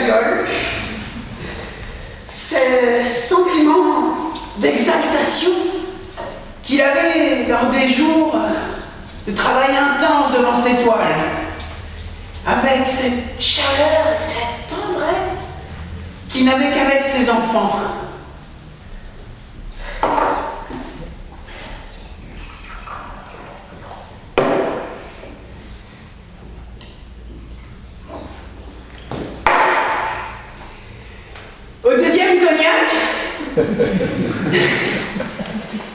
l'école, ces sentiments d'exaltation qu'il avait lors des jours de travail intense devant ses toiles, avec cette chaleur et cette tendresse qu'il n'avait qu'avec ses enfants. Au deuxième cognac,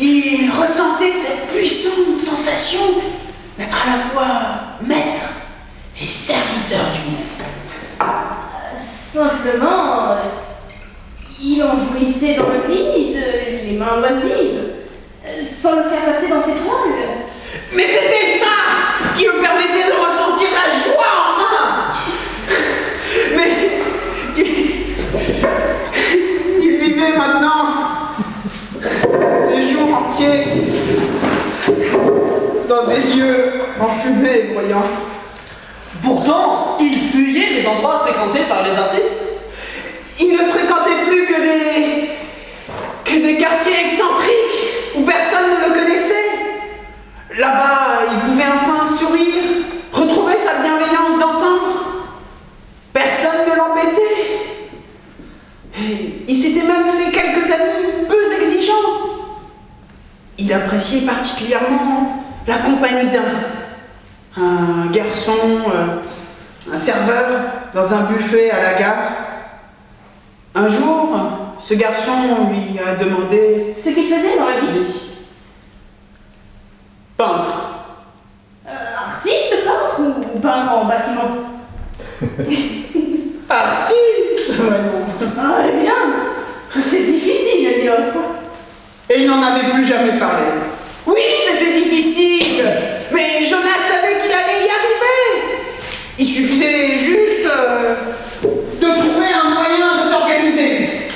il ressentait cette puissante sensation d'être à la fois maître et serviteur du monde. Simplement, il en jouissait dans le vide, les mains oisives, sans le faire passer dans ses trolls. Mais c'était ça qui me permettait de ressentir la joie, enfin. Mais il vivait maintenant ces jours entiers dans des lieux enfumés, voyons. Pourtant, il fuyait les endroits fréquentés par les artistes. Il ne fréquentait plus que des quartiers excentriques où personne ne le connaissait. Là-bas, il pouvait enfin sourire, retrouver sa bienveillance d'antan. Personne ne l'embêtait. Et il s'était même fait quelques amis peu exigeants. Il appréciait particulièrement la compagnie un garçon, un serveur dans un buffet à la gare. Un jour, ce garçon lui a demandé Ce qu'il faisait dans la vie. Peintre. Artiste, peintre ou peintre en bâtiment? Artiste, voyons. Ah, eh bien, c'est difficile de dire ça. Et il n'en avait plus jamais parlé. Oui, c'était difficile, mais Jonas savait qu'il allait y arriver. Il suffisait juste de trouver un moyen de s'organiser.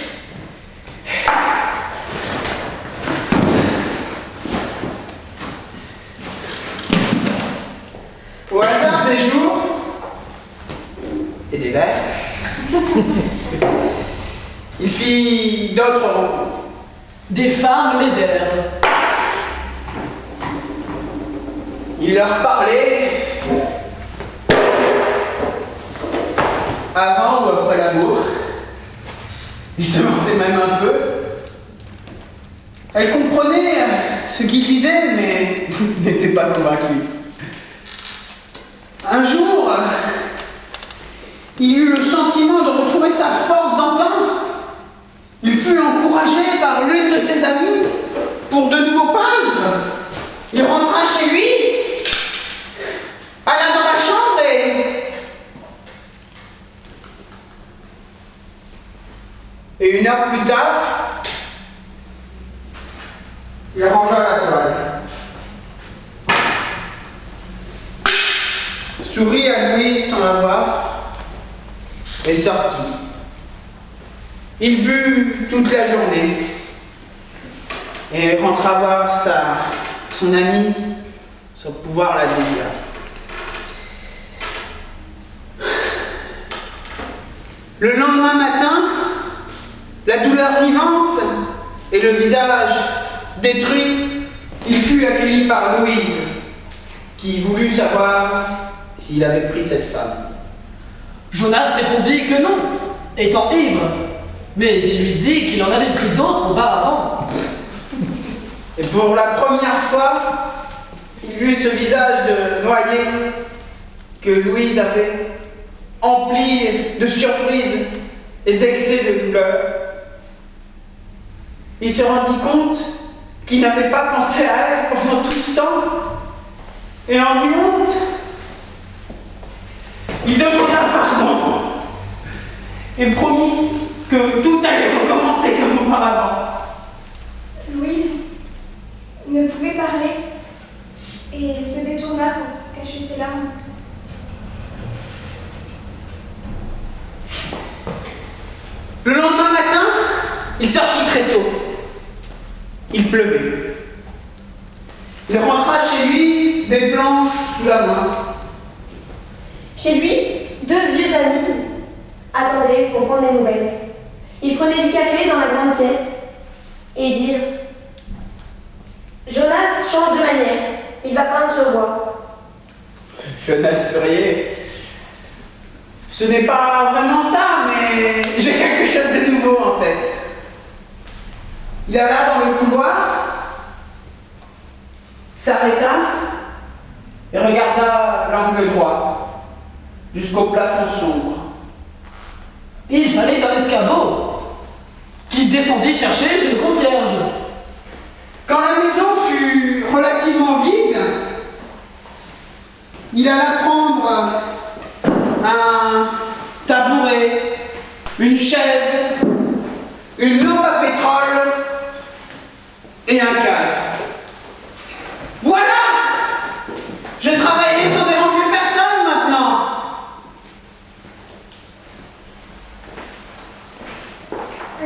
Au hasard des jours et des verres, il fit d'autres rencontres. Des femmes l'aidèrent. Il leur parlait avant ou après l'amour. Il se mentait même un peu. Elle comprenait ce qu'il disait, mais n'était pas convaincue. Un jour, il eut le sentiment de retrouver sa force d'antan. Il fut encouragé par l'une de ses amies pour de nouveaux peindre. Il rentra chez lui, alla dans la chambre et une heure plus tard, il rangea la toile. Sourit à lui sans la voir et sortit. Il but toute la journée et rentra voir son ami sans pouvoir la désirer. Le lendemain matin, la douleur vivante et le visage détruit, il fut accueilli par Louise, qui voulut savoir s'il avait pris cette femme. Jonas répondit que non, étant ivre, mais il lui dit qu'il en avait pris d'autres auparavant. Et pour la première fois, il vit ce visage de noyé que Louise avait, empli de surprise et d'excès de douleur. Il se rendit compte qu'il n'avait pas pensé à elle pendant tout ce temps, et en lui honte, il demanda pardon et promit que tout allait recommencer comme auparavant. Louise ne pouvait parler et se détourna pour cacher ses larmes. Le lendemain matin, il sortit très tôt. Il pleuvait. Il rentra chez lui, des planches sous la main. Chez lui, deux vieux amis attendaient pour prendre des nouvelles. Ils prenaient du café dans la grande pièce et dirent « Jonas change de manière, il va peindre sur bois. » Jonas souriait. Ce n'est pas vraiment ça, mais j'ai quelque chose de nouveau en tête. Il alla dans le couloir, s'arrêta et regarda l'angle droit jusqu'au plafond sombre. Il fallait un escabeau qu'il descendit chercher chez le concierge. Quand la maison fut relativement vide, il alla prendre un tabouret, une chaise, une lampe à pétrole et un cadre. Voilà! Je travaillerai sans déranger personne maintenant.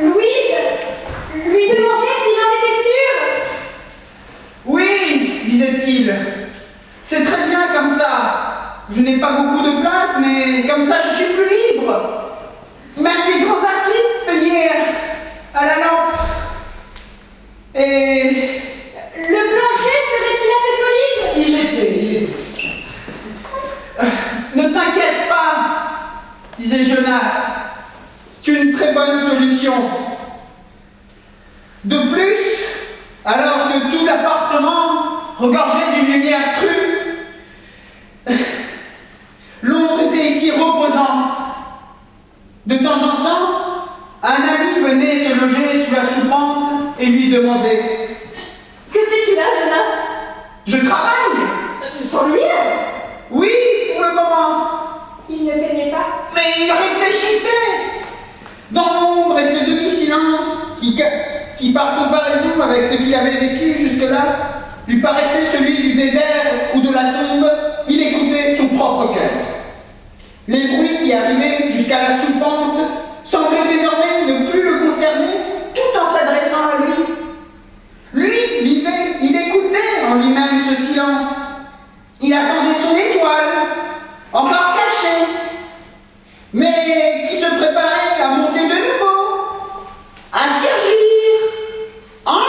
Louise lui demandait s'il en était sûr. Oui, disait-il. C'est très bien comme ça. Je n'ai pas beaucoup de place, mais comme ça je suis plus libre. Même les grands artistes peignèrent à la lampe. Et Le plancher serait-il assez solide? Il était. ne t'inquiète pas, disait Jonas. C'est une très bonne solution. De plus, alors que tout l'appartement regorgeait d'une lumière crue, l'ombre était ici reposante. De temps en temps, un ami venait se loger sous la soupente et lui demandait « Que fais-tu là, Jonas ?»« Je travaille !» Sans lumière !»« Oui, pour le moment. Il ne peignait pas. Mais il réfléchissait. Dans l'ombre et ce demi-silence qui, par comparaison avec ce qu'il avait vécu jusque-là, lui paraissait celui du désert ou de la tombe, il écoutait son propre cœur. Les bruits qui arrivaient jusqu'à la soupente semblaient désormais ne plus le concerner, tout en s'adressant à lui. Lui vivait, il écoutait en lui-même ce silence. Il attendait son étoile, encore cachée, mais qui se préparait à monter de nouveau, à surgir, enfin,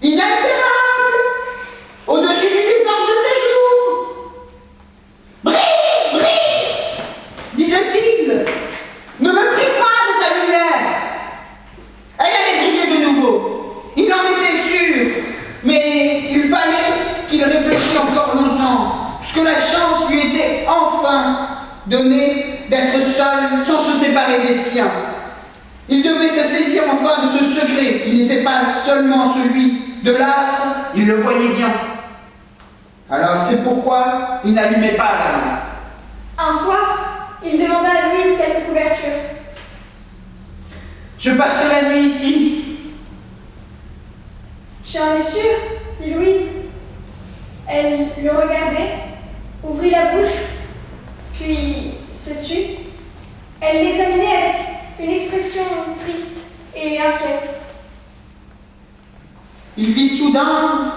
inaltérable, au-dessus du désordre de ses jours. Brille, brille, disait-il, ne me prive pas de ta lumière. Elle allait briller de nouveau, il en était sûr, mais il fallait qu'il réfléchît encore longtemps, puisque la chance lui était enfin donnée d'être seul sans se séparer des siens. Il devait se saisir enfin de ce secret qui n'était pas seulement celui de l'art, il le voyait bien. Alors c'est pourquoi il n'allumait pas la lampe. Un soir, il demanda à Louise quelques couvertures. Je passerai la nuit ici. Tu en es sûre? Dit Louise. Elle le regardait, ouvrit la bouche, puis se tut. Elle l'examinait avec une expression triste et inquiète. Il vit soudain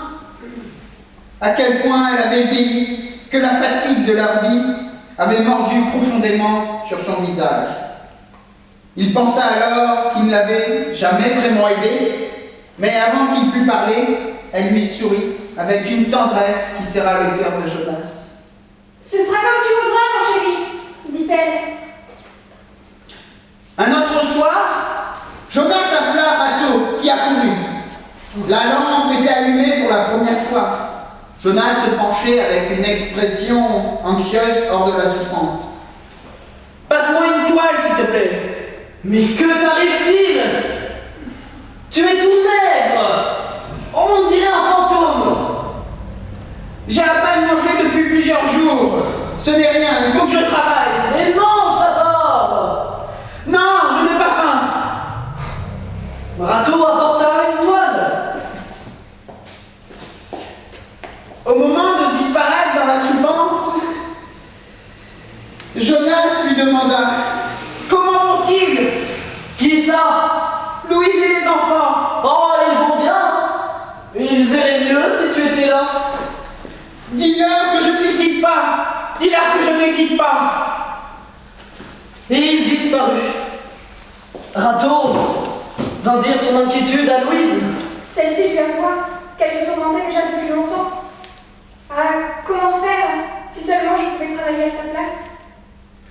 à quel point elle avait vieilli, que la fatigue de leur vie avait mordu profondément sur son visage. Il pensa alors qu'il ne l'avait jamais vraiment aidée, mais avant qu'il pût parler, elle lui sourit avec une tendresse qui serra le cœur de Jonas. « Ce sera comme tu voudras, mon chéri, dit-elle. » Un autre soir, Jonas appela Rato, qui accourut. La lampe était allumée pour la première fois. Jonas se penchait avec une expression anxieuse hors de la soupente. « Passe-moi une toile, s'il te plaît. »« Mais que t'arrive-t-il? Tu es tout maigre! On dirait un fantôme! J'ai à peine mangé depuis plusieurs jours. Ce n'est rien, il faut que je travaille. » Mais mange d'abord! Non, je n'ai pas faim. Rato apporta une toile! Au moment de disparaître dans la soupente, Jonas lui demanda « Comment vont-ils » Qui ça? Louise et les enfants. Oh, ils vont bien! Ils iraient mieux si tu étais là! Dis-leur que je ne les quitte pas. Dis-leur que je ne les quitte pas. Et il disparut. Rato vint dire son inquiétude à Louise. Celle-ci lui avoua qu'elle se tourmentait déjà depuis longtemps. Ah, comment faire si seulement je pouvais travailler à sa place?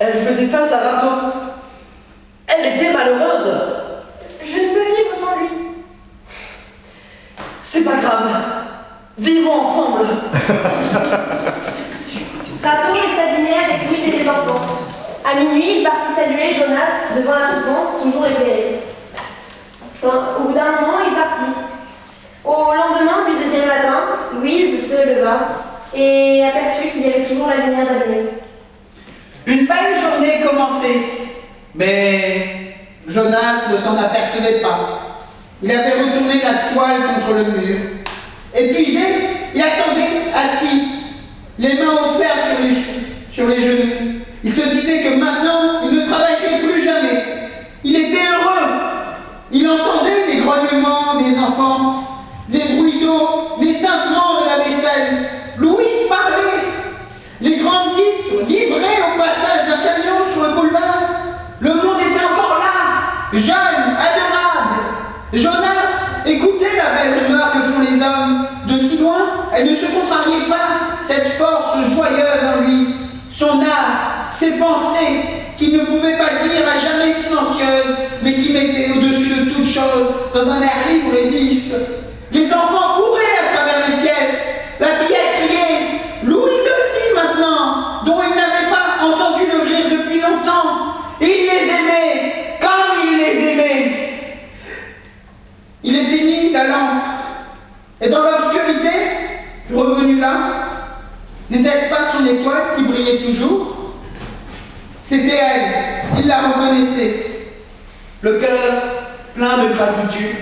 Elle faisait face à Rato. Elle était malheureuse. Je ne peux vivre sans lui. C'est pas grave. Vivons ensemble. Rato resta dîner avec Louise et les enfants. À minuit, il partit saluer Jonas devant un soupant toujours éclairé. Au bout d'un moment, il partit. Au lendemain du deuxième matin, Louise se leva et aperçut qu'il y avait toujours la lumière d'allumée. Une belle journée commençait, mais Jonas ne s'en apercevait pas. Il avait retourné la toile contre le mur. Épuisé, il attendait, assis, les mains offertes sur les genoux. Il se disait que maintenant, il ne travaillerait plus jamais. Il était heureux. Il entendait les grognements des enfants, les bruits d'eau, les tintements de la vaisselle. Louise parlait. Les grandes vitres vibraient au passage d'un camion sur le boulevard. Le monde était encore là, jeune, adorable. Jonas écoutait la belle rumeur que font les hommes. De si loin, elle ne se contrariait pas, cette force joyeuse en lui, son art, ses pensées, qui ne pouvaient pas dire à jamais silencieuses, mais qui mettaient au-dessus de toute chose, dans un air libre et vif. Les enfants couraient à travers les pièces, la fillette riait, Louise aussi maintenant, dont il n'avait pas entendu le rire depuis longtemps. Et il les aimait, comme il les aimait. Il éteignit la lampe, et dans l'obscurité, revenu là, n'était-ce pas son étoile qui brillait toujours? C'était elle, il la reconnaissait. Le cœur plein de gratitude.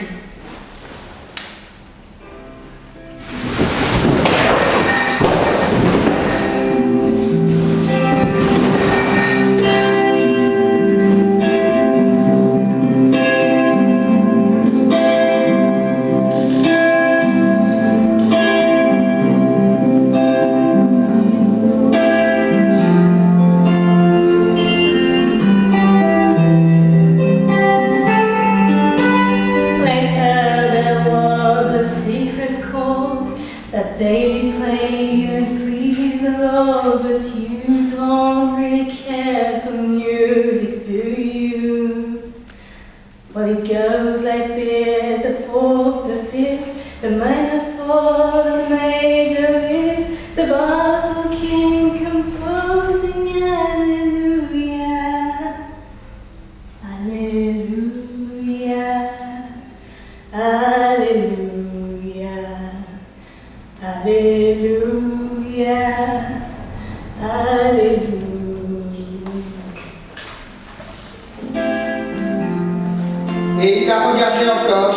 Et il la regardait encore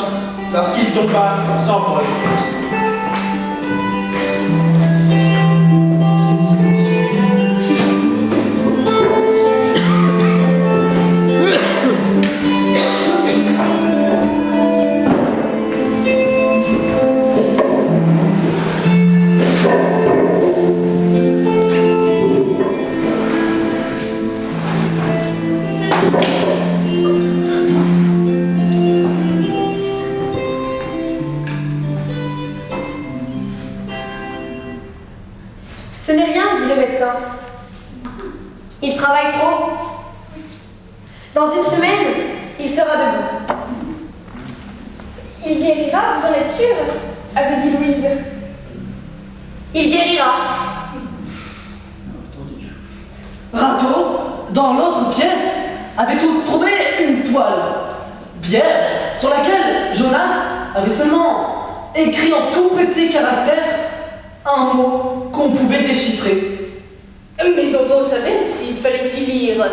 lorsqu'il tomba sans bruit. Ce n'est rien, dit le médecin. Il travaille trop. Dans une semaine, il sera debout. Il guérira, vous en êtes sûre? Avait dit Louise. Il guérira. Rato, dans l'autre pièce, avait trouvé une toile vierge sur laquelle Jonas avait seulement écrit en tout petits caractères un mot qu'on pouvait déchiffrer. Mais dont on savait s'il fallait-y lire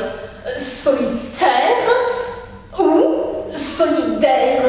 solitaire ou solidaire.